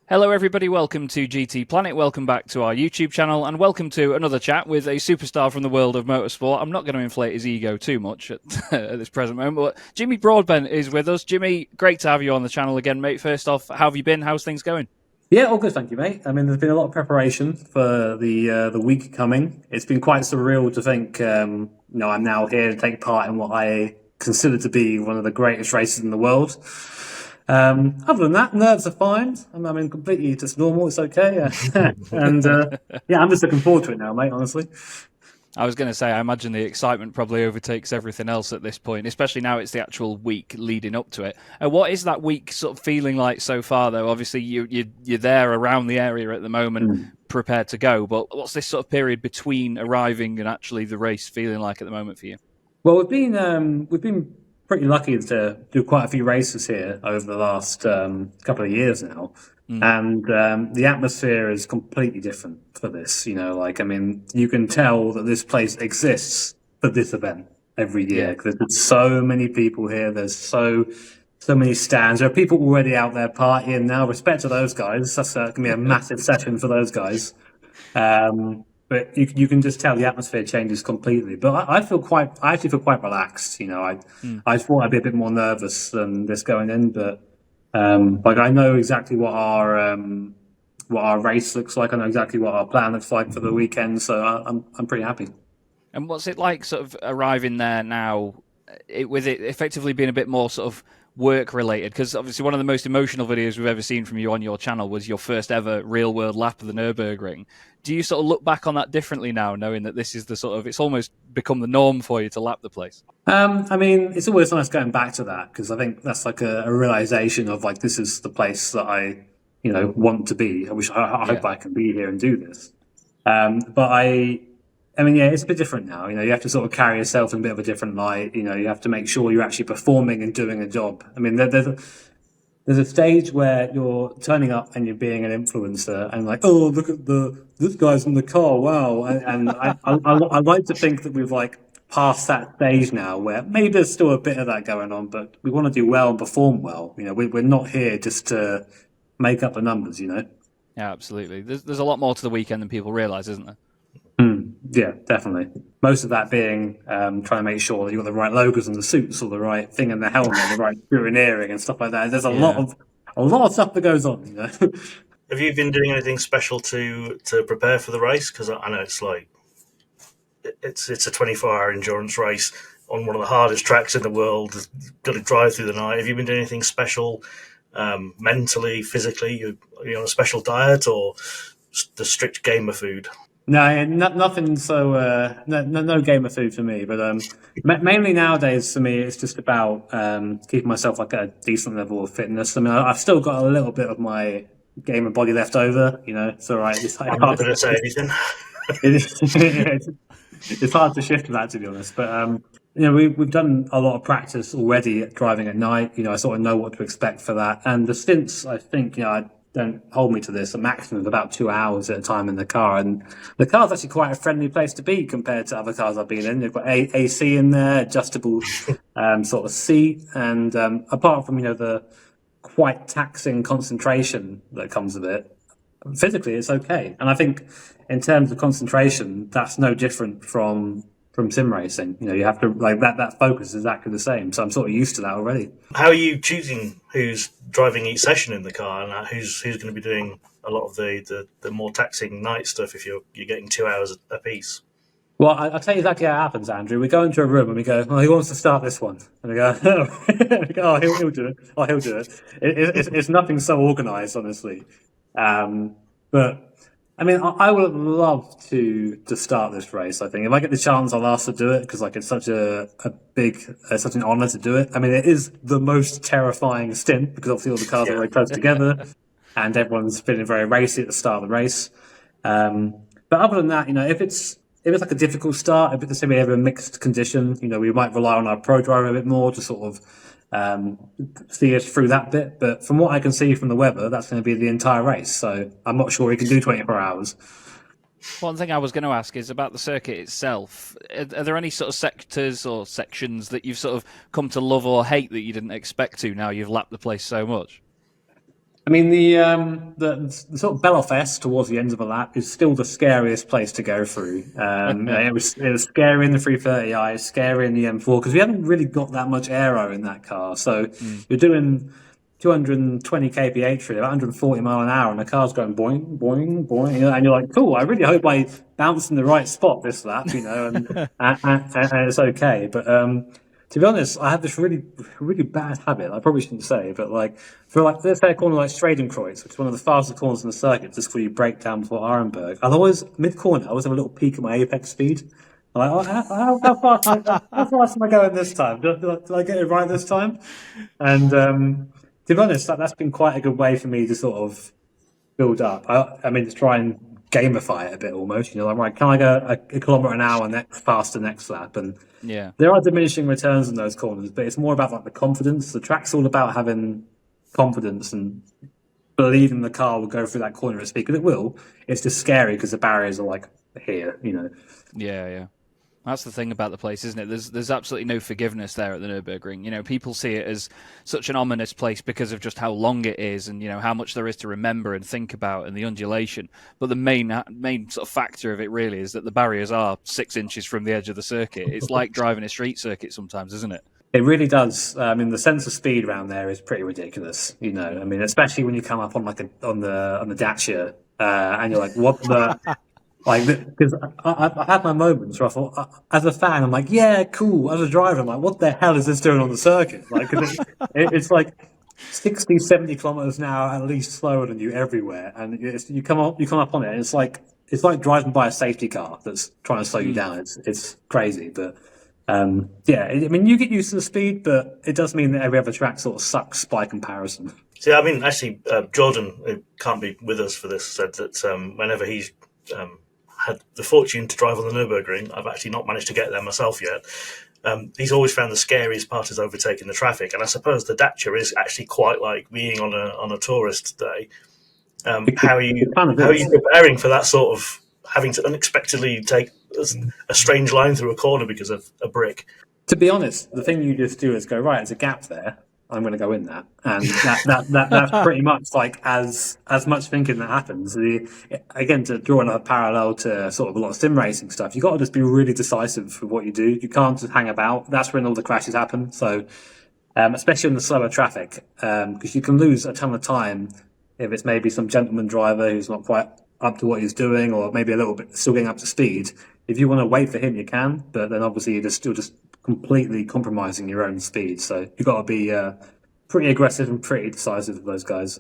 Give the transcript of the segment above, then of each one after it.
Hello everybody, welcome to GT Planet, welcome back to our YouTube channel, and welcome to another chat with a superstar from the world of motorsport. I'm not going to inflate his ego too much at this present moment, but Jimmy Broadbent is with us. Jimmy, great to have you on the channel again, mate. First off, how have you been? How's things going? Yeah, all good, thank you, mate. I mean, there's been a lot of preparation for the week coming. It's been quite surreal to think, I'm now here to take part in what I consider to be one of the greatest races in the world. Other than that, nerves are fine. I mean, completely just normal. It's okay. And yeah, I'm just looking forward to it now, mate. Honestly. I was going to say, I imagine the excitement probably overtakes everything else at this point, especially now it's the actual week leading up to it. What is that week sort of feeling like so far, though? Obviously, you're there around the area at the moment, prepared to go. But what's this sort of period between arriving and actually the race feeling like at the moment for you? Well, we've been pretty lucky to do quite a few races here over the last couple of years now. And the atmosphere is completely different for this. I mean, you can tell that this place exists for this event every year because there's so many people here. There's so many stands. There are people already out there partying now. Respect to those guys. That's going to be a massive session for those guys. But you can just tell the atmosphere changes completely. But I actually feel quite relaxed. I thought I'd be a bit more nervous than this going in, but I know exactly what our race looks like. I know exactly what our plan looks like for the weekend. So I'm pretty happy. And what's it like, sort of arriving there now, with it effectively being a bit more sort of work related? Because obviously one of the most emotional videos we've ever seen from you on your channel was your first ever real world lap of the Nurburgring. Do you sort of look back on that differently now, knowing that this is the sort of, it's almost become the norm for you to lap the place? I mean, it's always nice going back to that because I think that's like a realization of like, this is the place that I, want to be. I hope I can be here and do this. But I mean, yeah, it's a bit different now. You have to sort of carry yourself in a bit of a different light. You have to make sure you're actually performing and doing a job. I mean, there's a stage where you're turning up and you're being an influencer and like, oh, look at this guy's in the car, wow. And I like to think that we've like passed that stage now where maybe there's still a bit of that going on, but we want to do well and perform well. We're not here just to make up the numbers. Yeah, absolutely. There's a lot more to the weekend than people realise, isn't there? Yeah, definitely. Most of that being trying to make sure that you've got the right logos on the suits or the right thing in the helmet, the right screw and earring and stuff like that. There's a lot of stuff that goes on. Have you been doing anything special to prepare for the race? Because I know it's like it's a 24-hour endurance race on one of the hardest tracks in the world. You've got to drive through the night. Have you been doing anything special, mentally, physically? Are you on a special diet or the strict gamer food? No, nothing. So no gamer food for me. But mainly nowadays for me, it's just about keeping myself like at a decent level of fitness. I mean, I've still got a little bit of my gamer body left over. It's all right. I'm not going to say anything. It's hard to shift to that, to be honest. But we've done a lot of practice already at driving at night. I sort of know what to expect for that. And the stints, I think, don't hold me to this, a maximum of about 2 hours at a time in the car. And the car's actually quite a friendly place to be compared to other cars I've been in. They've got AC in there, adjustable sort of seat. And apart from, the quite taxing concentration that comes with it, physically it's okay. And I think in terms of concentration, that's no different from sim racing. You have to like that focus is exactly the same. So I'm sort of used to that already. How are you choosing who's driving each session in the car and who's going to be doing a lot of the more taxing night stuff if you're getting 2 hours a piece? Well, I'll tell you exactly how it happens, Andrew. We go into a room and we go, "Oh, who wants to start this one?" And we go, "Oh, he'll do it. Oh, he'll do it." It's nothing so organised, honestly. But I mean, I would love to start this race. I think if I get the chance, I'll ask to do it because like it's such a big, such an honour to do it. I mean, it is the most terrifying stint because obviously all the cars are very close together, and everyone's feeling very racy at the start of the race. But other than that, if it's like a difficult start, if it's going to be a mixed condition, we might rely on our pro driver a bit more to sort of see us through that bit. But from what I can see from the weather, that's going to be the entire race. So I'm not sure he can do 24 hours. One thing I was going to ask is about the circuit itself. Are there any sort of sectors or sections that you've sort of come to love or hate that you didn't expect to now you've lapped the place so much? I mean, the sort of Belfast towards the end of the lap is still the scariest place to go through. It was scary in the 330i, scary in the M4 because we haven't really got that much aero in that car. So you're doing 220 kph through 140 mile an hour, and the car's going boing, boing, boing, and you're like, cool. I really hope I bounce in the right spot this lap, and it's okay. But to be honest, I have this really, really bad habit. I probably shouldn't say, but like for like let's say a corner like Stradenkreuz, which is one of the fastest corners in the circuit, just before you break down before Arenberg. I'd always mid corner, I always have a little peek at my apex speed. I'm like, oh, how fast am I going this time? Did I get it right this time? And to be honest, that's been quite a good way for me to sort of build up. I mean, to try and gamify it a bit almost. Like, right, can I go a kilometre an hour past the next lap? And there are diminishing returns in those corners, but it's more about like the confidence. The track's all about having confidence and believing the car will go through that corner at speed, because it will. It's just scary because the barriers are like here, Yeah. That's the thing about the place, isn't it? There's absolutely no forgiveness there at the Nurburgring. People see it as such an ominous place because of just how long it is and, how much there is to remember and think about and the undulation. But the main sort of factor of it really is that the barriers are 6 inches from the edge of the circuit. It's like driving a street circuit sometimes, isn't it? It really does. I mean, the sense of speed around there is pretty ridiculous. I mean, especially when you come up on on the Dacia and you're like, what the... Like, because I had my moments where I thought, as a fan, I'm like, yeah, cool. As a driver, I'm like, what the hell is this doing on the circuit? Like, it's like 60, 70 kilometers an hour at least slower than you everywhere. And you come up on it, and it's like driving by a safety car that's trying to slow you down. It's crazy. But, I mean, you get used to the speed, but it does mean that every other track sort of sucks by comparison. See, I mean, actually, Jordan, who can't be with us for this, said that whenever he's had the fortune to drive on the Nurburgring, I've actually not managed to get there myself yet. He's always found the scariest part is overtaking the traffic, and I suppose the Dacia is actually quite like being on a tourist day. How are you preparing for that sort of having to unexpectedly take a strange line through a corner because of a brick? To be honest, the thing you just do is go, right, there's a gap there, I'm going to go in that, and that's pretty much like as much thinking that happens. Again, to draw another parallel to sort of a lot of sim racing stuff, you got to just be really decisive with what you do. You can't just hang about. That's when all the crashes happen. So, especially on the slower traffic, because you can lose a ton of time if it's maybe some gentleman driver who's not quite up to what he's doing, or maybe a little bit still getting up to speed. If you want to wait for him, you can, but then obviously you're still just completely compromising your own speed. So you've got to be pretty aggressive and pretty decisive with those guys.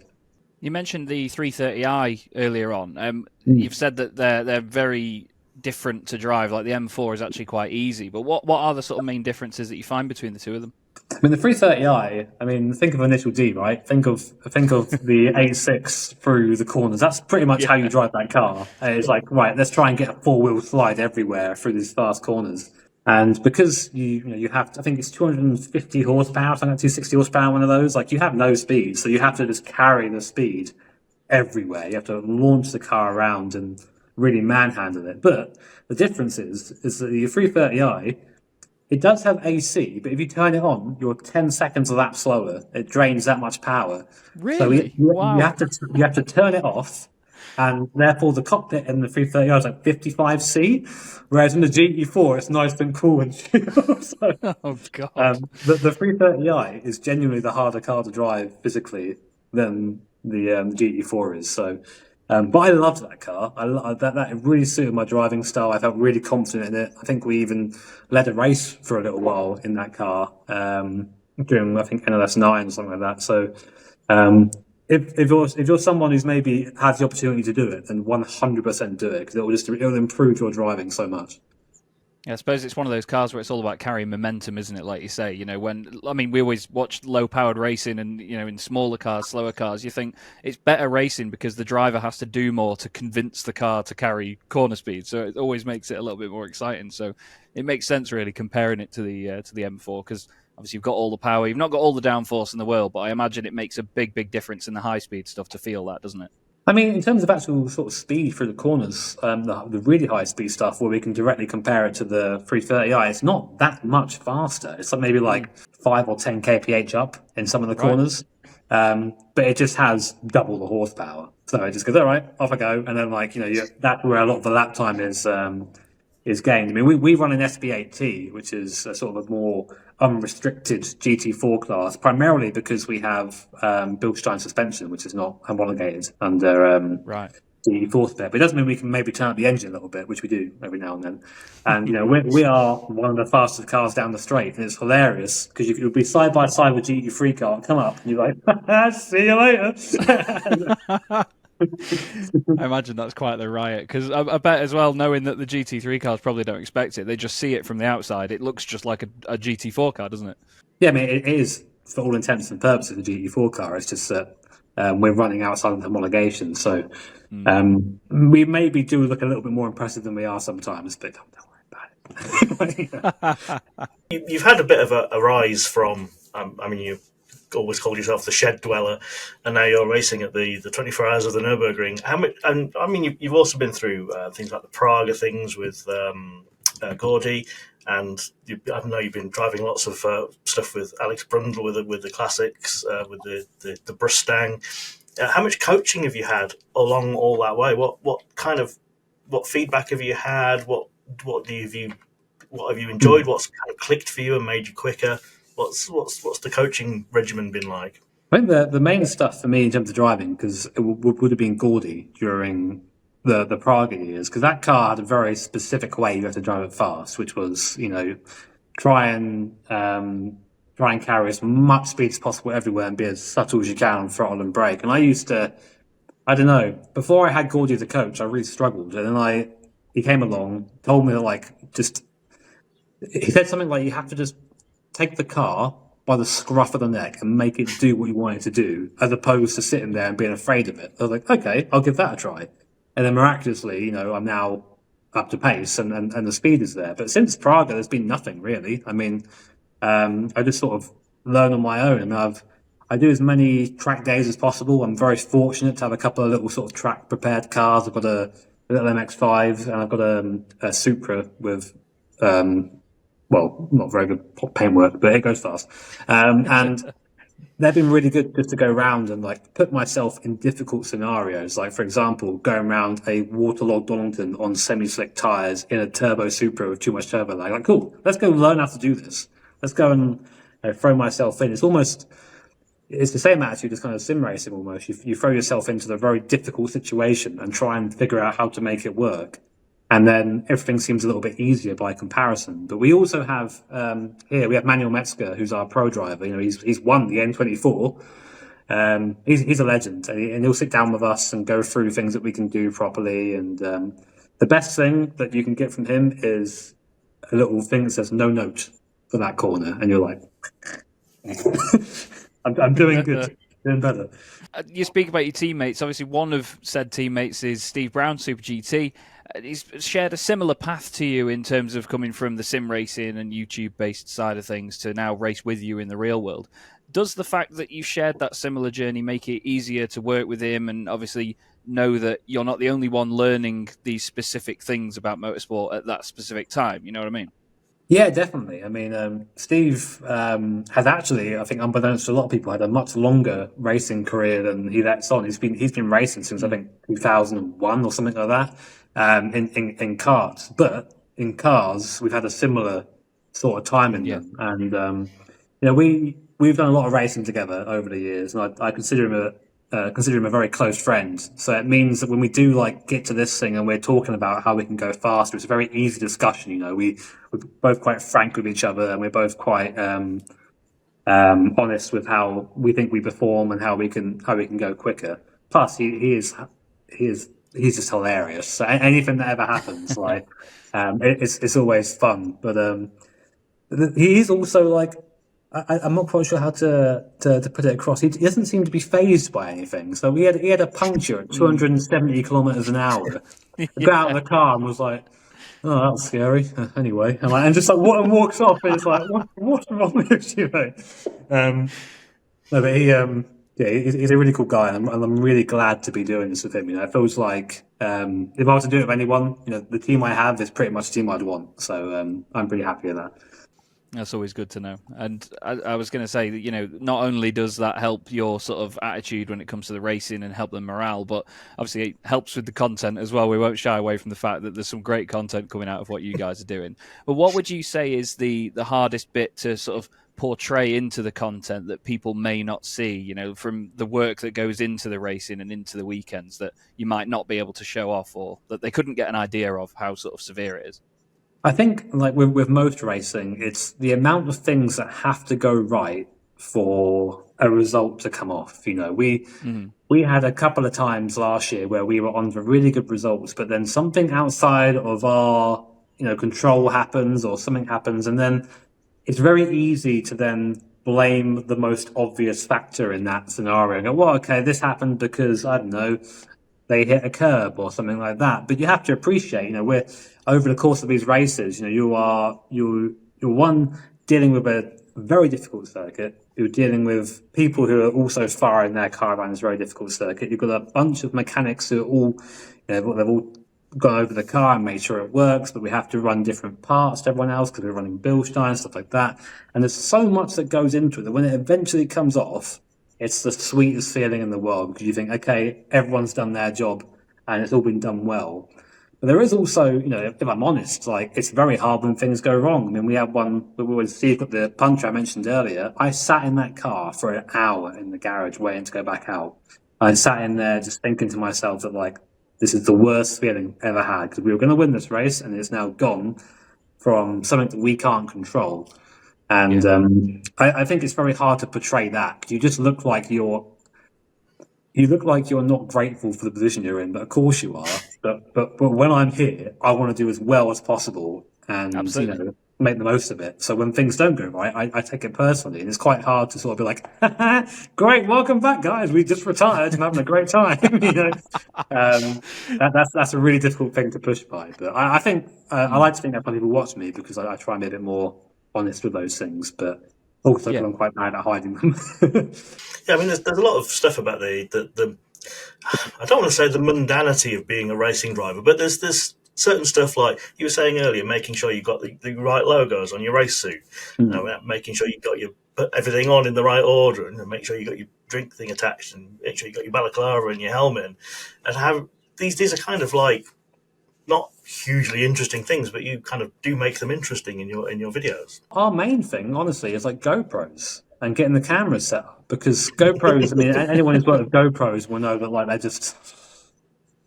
You mentioned the 330i earlier on. You've said that they're very different to drive. Like the M4 is actually quite easy. But what are the sort of main differences that you find between the two of them? I mean, the 330i, I mean, think of Initial D, right? Think of the 8.6 through the corners. That's pretty much how you drive that car. It's like, right, let's try and get a four-wheel slide everywhere through these fast corners. And because you have to, I think it's 250 horsepower, something like 260 horsepower, one of those, like you have no speed. So you have to just carry the speed everywhere. You have to launch the car around and really manhandle it. But the difference is that the 330i, it does have AC, but if you turn it on, you're 10 seconds a lap slower. It drains that much power. Really? So you have to turn it off, and therefore the cockpit in the 330i is like 55C, whereas in the GT4 it's nice and cool and chill. So, oh god! The 330i is genuinely the harder car to drive physically than the GT4 is. So. But I loved that car. That really suited my driving style. I felt really confident in it. I think we even led a race for a little while in that car during, I think, NLS 9 or something like that. So if you're someone who's maybe had the opportunity to do it, then 100% do it, because it'll improve your driving so much. Yeah, I suppose it's one of those cars where it's all about carrying momentum, isn't it? Like you say, we always watch low-powered racing, and in smaller cars, slower cars, you think it's better racing because the driver has to do more to convince the car to carry corner speed. So it always makes it a little bit more exciting. So it makes sense, really, comparing it to the M4, because obviously you've got all the power, you've not got all the downforce in the world, but I imagine it makes a big, big difference in the high-speed stuff to feel that, doesn't it? I mean, in terms of actual sort of speed through the corners, the really high speed stuff where we can directly compare it to the 330i, it's not that much faster. It's like maybe 5 or 10 kph up in some of the corners. but it just has double the horsepower. So it just goes, all right, off I go. And then that's where a lot of the lap time is gained. I mean, we run an SB8T, which is a sort of a more unrestricted GT4 class, primarily because we have Bilstein suspension, which is not homologated under Right. the fourth spec. But it doesn't mean we can maybe turn up the engine a little bit, which we do every now and then. And we are one of the fastest cars down the straight, and it's hilarious because you could be side by side with GT3 car, come up, and you're like, "See you later." I imagine that's quite the riot, because I bet as well, knowing that the GT3 cars probably don't expect it, they just see it from the outside. It looks just like a GT4 car, doesn't it? Yeah, I mean, it is, for all intents and purposes, a GT4 car. It's just that we're running outside of the homologation. So we maybe do look a little bit more impressive than we are sometimes, but don't worry about it. You've had a bit of a rise from, you always called yourself the shed dweller, and now you're racing at the 24 hours of the Nurburgring. You've also been through things like the Praga things with Gordy, and I know you've been driving lots of stuff with Alex Brundle with the classics, with the Brustang. How much coaching have you had along all that way? What feedback have you had? What have you enjoyed? What's kind of clicked for you and made you quicker? What's the coaching regimen been like? I think the main stuff for me in terms of driving, because it would have been Gordy during the Praga years, because that car had a very specific way you had to drive it fast, which was try and carry as much speed as possible everywhere and be as subtle as you can on throttle and brake. And I used to, I don't know, before I had Gordy as a coach, I really struggled, and then he came along, told me that he said something like, you have to just take the car by the scruff of the neck and make it do what you want it to do, as opposed to sitting there and being afraid of it. I was like, okay, I'll give that a try. And then miraculously, I'm now up to pace and the speed is there. But since Praga, there's been nothing really. I mean, I just sort of learn on my own. I do as many track days as possible. I'm very fortunate to have a couple of little sort of track prepared cars. I've got a little MX-5 and I've got a Supra with, not very good paintwork, but it goes fast. And they've been really good just to go around and put myself in difficult scenarios. Like, for example, going around a waterlogged Donington on semi-slick tyres in a turbo Supra with too much turbo lag. Like, cool, let's go learn how to do this. Let's go and throw myself in. It's the same attitude as kind of sim racing almost. You throw yourself into the very difficult situation and try and figure out how to make it work. And then everything seems a little bit easier by comparison. But we also have we have Manuel Metzger, who's our pro driver. He's won the N24. He's a legend, and he'll sit down with us and go through things that we can do properly. And the best thing that you can get from him is a little thing that says "no note" for that corner, and you're like, "I'm doing good, doing better." You speak about your teammates. Obviously, one of said teammates is Steve Brown, Super GT. He's shared a similar path to you in terms of coming from the sim racing and YouTube-based side of things to now race with you in the real world. Does the fact that you shared that similar journey make it easier to work with him and obviously know that you're not the only one learning these specific things about motorsport at that specific time? You know what I mean? Yeah, definitely. I mean, Steve has actually, I think, unbeknownst to a lot of people, had a much longer racing career than he lets on. He's been racing since I think 2001 or something like that. In karts, but in cars we've had a similar sort of time in them, and we've done a lot of racing together over the years, and I consider him a very close friend. So it means that when we do get to this thing and we're talking about how we can go faster, it's a very easy discussion. We're both quite frank with each other, and we're both quite honest with how we think we perform and how we can go quicker. Plus, he's just hilarious. So anything that ever happens, it's always fun. But he is also I'm not quite sure how to put it across. He doesn't seem to be phased by anything. So he had a puncture at 270 kilometers an hour. He got out of the car and was like, "Oh, that was scary." Anyway, and just and walks off. And it's like, what's wrong with you, mate? No, but he's a really cool guy, and I'm really glad to be doing this with him. It feels like if I was to do it with anyone, the team I have is pretty much the team I'd want. So I'm pretty happy with that. That's always good to know. And I was going to say that, not only does that help your sort of attitude when it comes to the racing and help the morale, but obviously it helps with the content as well. We won't shy away from the fact that there's some great content coming out of what you guys are doing. But what would you say is the hardest bit to sort of portray into the content that people may not see, from the work that goes into the racing and into the weekends that you might not be able to show off, or that they couldn't get an idea of how sort of severe it is? I think, like with most racing, it's the amount of things that have to go right for a result to come off. We had a couple of times last year where we were on for really good results, but then something outside of our control happens, or something happens, and then it's very easy to then blame the most obvious factor in that scenario and go, well, okay, this happened because, I don't know, they hit a curb or something like that. But you have to appreciate, we're over the course of these races, you're one, dealing with a very difficult circuit. You're dealing with people who are also firing their car around this very difficult circuit. You've got a bunch of mechanics who are all, they've all gone over the car and made sure it works, but we have to run different parts to everyone else because we're running Bilstein, stuff like that. And there's so much that goes into it that when it eventually comes off, it's the sweetest feeling in the world, because you think, okay, everyone's done their job and it's all been done well. But there is also, if I'm honest, it's very hard when things go wrong. I mean, we had one when Steve got the puncture I mentioned earlier. I sat in that car for an hour in the garage waiting to go back out. I sat in there just thinking to myself that, this is the worst feeling I've ever had, because we were going to win this race and it's now gone from something that we can't control. And I think it's very hard to portray that, because you just look like you're not grateful for the position you're in, but of course you are. But when I'm here, I want to do as well as possible and make the most of it. So when things don't go right, I take it personally, and it's quite hard to sort of be like, "Great, welcome back, guys. We just retired and having a great time." That's a really difficult thing to push by. But I think I like to think that when people watch me, because I try and be a bit more honest with those things, but also I'm quite bad at hiding them. Yeah, I mean, there's a lot of stuff about the I don't want to say the mundanity of being a racing driver, but there's certain stuff, like you were saying earlier, making sure you've got the right logos on your race suit, making sure you've got put everything on in the right order, and make sure you got your drink thing attached, and make sure you got your balaclava and your helmet, and have these are kind of not hugely interesting things, but you kind of do make them interesting in your videos. Our main thing, honestly, is GoPros and getting the cameras set up, because GoPros, I mean, anyone who's worked with GoPros will know that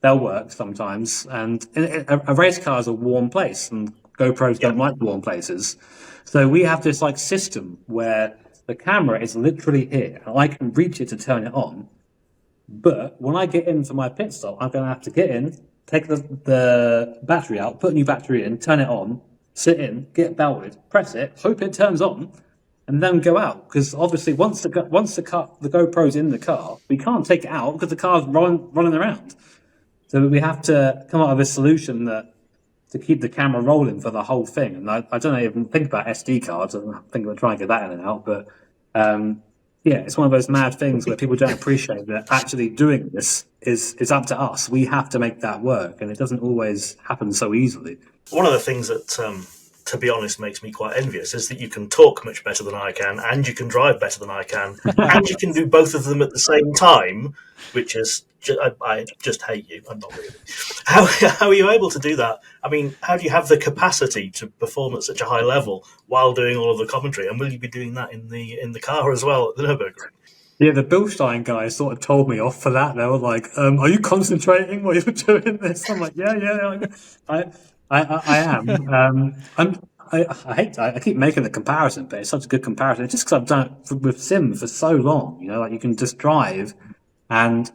they'll work sometimes. And a race car is a warm place, and GoPros don't like warm places. So we have this system where the camera is literally here, and I can reach it to turn it on. But when I get in for my pit stop, I'm going to have to get in, take the battery out, put a new battery in, turn it on, sit in, get belted, press it, hope it turns on, and then go out. Because obviously, once the GoPro's in the car, we can't take it out because the car's running around. So we have to come up with a solution to keep the camera rolling for the whole thing. And I don't even think about SD cards. I think we'll try and get that in and out. But it's one of those mad things where people don't appreciate that actually doing this is up to us. We have to make that work, and it doesn't always happen so easily. One of the things that, to be honest, makes me quite envious is that you can talk much better than I can, and you can drive better than I can, and you can do both of them at the same time, which is, I just hate you. I'm not really. How are you able to do that? I mean, how do you have the capacity to perform at such a high level while doing all of the commentary? And will you be doing that in the car as well at the Nurburgring? Yeah, the Bilstein guys sort of told me off for that. They were like, "Are you concentrating while you're doing this?" I'm like, "Yeah, I am." I keep making the comparison, but it's such a good comparison. It's just because I've done it with Sim for so long. You can just drive, and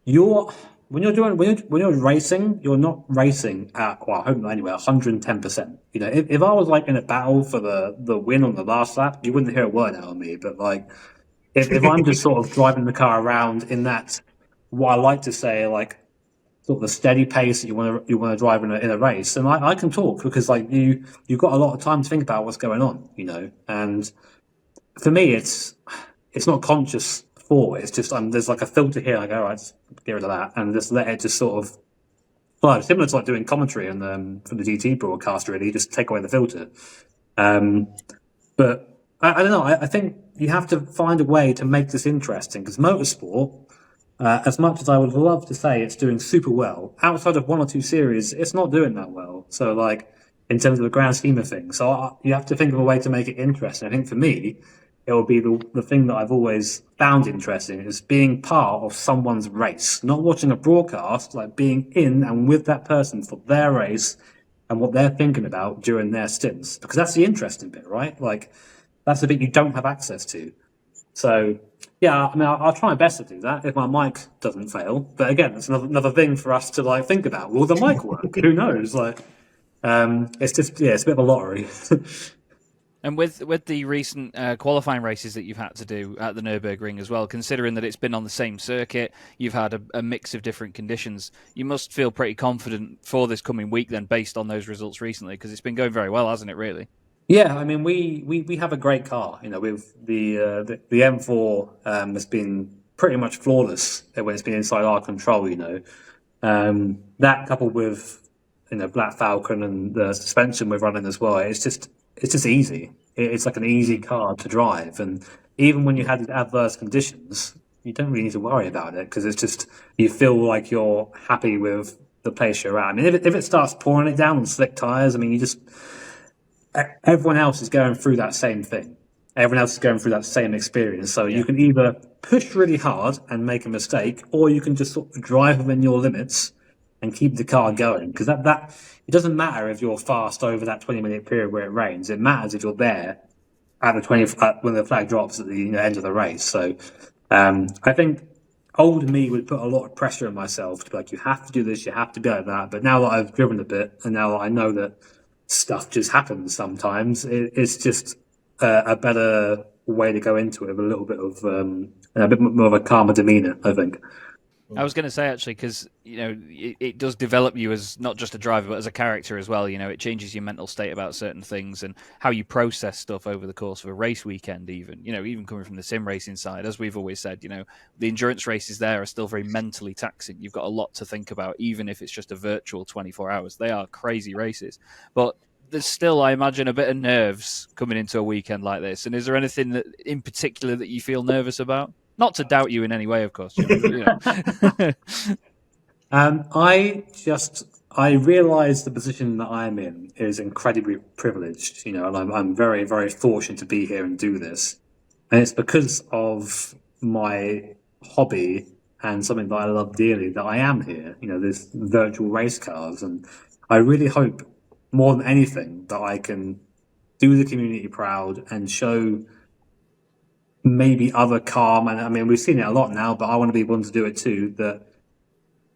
when you're racing, you're not racing at, I hope not anyway, 110%. If I was in a battle for the win on the last lap, you wouldn't hear a word out of me. But if I'm just sort of driving the car around in that, what I like to say, sort of the steady pace that you want to drive in a race, and I can talk because you've got a lot of time to think about what's going on, And for me, it's not conscious thought. It's just there's a filter here. I go, right, just get rid of that, and just let it just sort of flow. Similar to doing commentary and for the GT broadcast, really, just take away the filter. But But I don't know. I think you have to find a way to make this interesting because motorsport, as much as I would love to say it's doing super well, outside of 1 or 2 series, it's not doing that well. So, like, in terms of the grand scheme of things, so you have to think of a way to make it interesting. I think for me, it will be the thing that I've always found interesting is being part of someone's race, not watching a broadcast, like being in and with that person for their race and what they're thinking about during their stints, because that's the interesting bit, right? Like, that's the bit you don't have access to. So, yeah, I mean, I'll try my best to do that if my mic doesn't fail. But again, it's another thing for us to like think about. Will the mic work? Who knows? Like, it's just it's a bit of a lottery. And with the recent qualifying races that you've had to do at the Nurburgring as well, considering that it's been on the same circuit, you've had a mix of different conditions, you must feel pretty confident for this coming week then, based on those results recently, because it's been going very well, hasn't it, really? Yeah, I mean, we have a great car. You know, with the M4 has been pretty much flawless when it's been inside our control. You know, that coupled with Black Falcon and the suspension we're running as well, it's just easy. It's like an easy car to drive, and even when you had adverse conditions, you don't really need to worry about it because it's just you feel like you're happy with the place you're at. I mean, if it starts pouring it down on slick tires, I mean, everyone else is going through that same thing. Everyone else is going through that same experience. So you can either push really hard and make a mistake, or you can just sort of drive within your limits and keep the car going. Because that it doesn't matter if you're fast over that 20-minute period where it rains. It matters if you're there at the when the flag drops at the end of the race. So I think old me would put a lot of pressure on myself to be like, you have to do this, you have to be like that. But now that I've driven a bit, and now that I know that stuff just happens sometimes, it's just a better way to go into it with a little bit of a bit more of a calmer demeanor, I think. I was going to say, actually, because it does develop you as not just a driver but as a character as well. It changes your mental state about certain things and how you process stuff over the course of a race weekend. Even coming from the sim racing side, as we've always said, the endurance races there are still very mentally taxing. You've got a lot to think about, even if it's just a virtual 24 hours. They are crazy races, but there's still, I imagine, a bit of nerves coming into a weekend like this. And is there anything that, in particular, that you feel nervous about? Not to doubt you in any way, of course. I realise the position that I'm in is incredibly privileged, and I'm very, very fortunate to be here and do this. And it's because of my hobby and something that I love dearly that I am here, this virtual race cars. And I really hope, more than anything, that I can do the community proud and show maybe other car man. I mean, we've seen it a lot now, but I want to be one to do it too. That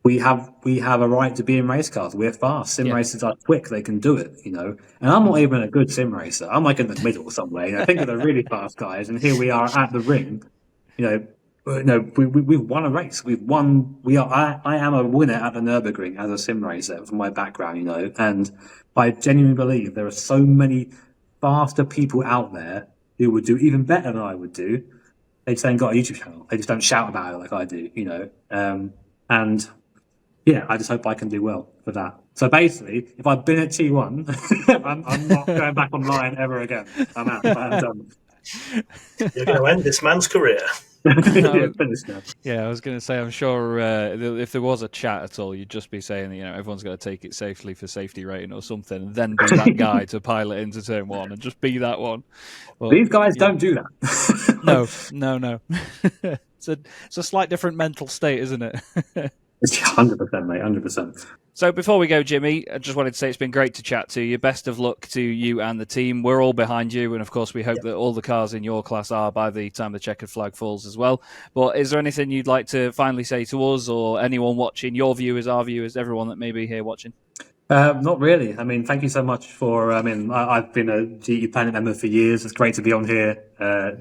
we have a right to be in race cars. We're fast. Sim racers are quick. They can do it, And I'm not even a good sim racer. I'm like in the middle somewhere. I think of the really fast guys, and here we are at the ring. We've won a race. We've won. I am a winner at the Nurburgring as a sim racer from my background, And I genuinely believe there are so many faster people out there who would do even better than I would do. They just ain't got a YouTube channel. They just don't shout about it like I do, And yeah, I just hope I can do well for that. So basically, if I've been at T1, I'm not going back online ever again. I'm out. I'm done. You're going to end this man's career. Yeah, I was going to say, I'm sure if there was a chat at all, you'd just be saying that everyone's got to take it safely for safety rating or something, and then be that guy to pilot into turn one and just be that one. But these guys don't do that. No. It's a slight different mental state, isn't it? It's 100%, mate, 100%. So before we go, Jimmy, I just wanted to say it's been great to chat to you. Best of luck to you and the team. We're all behind you, and of course we hope that all the cars in your class are by the time the checkered flag falls as well. But is there anything you'd like to finally say to us or anyone watching, your viewers, our viewers, everyone that may be here watching? Not really. I mean, thank you so much for, I've been a GT Planet member for years. It's great to be on here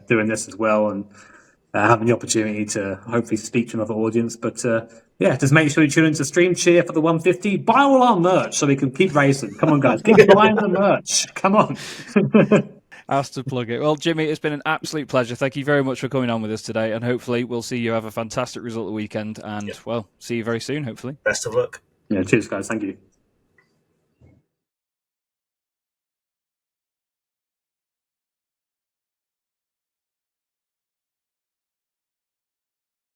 doing this as well, and having the opportunity to hopefully speak to another audience. But just make sure you tune into Stream Cheer for the 150. Buy all our merch so we can keep racing. Come on, guys. Keep buying the merch. Come on. Asked to plug it. Well, Jimmy, it's been an absolute pleasure. Thank you very much for coming on with us today. And hopefully we'll see you have a fantastic result of the weekend. And, well, see you very soon, hopefully. Best of luck. Yeah, cheers, guys. Thank you.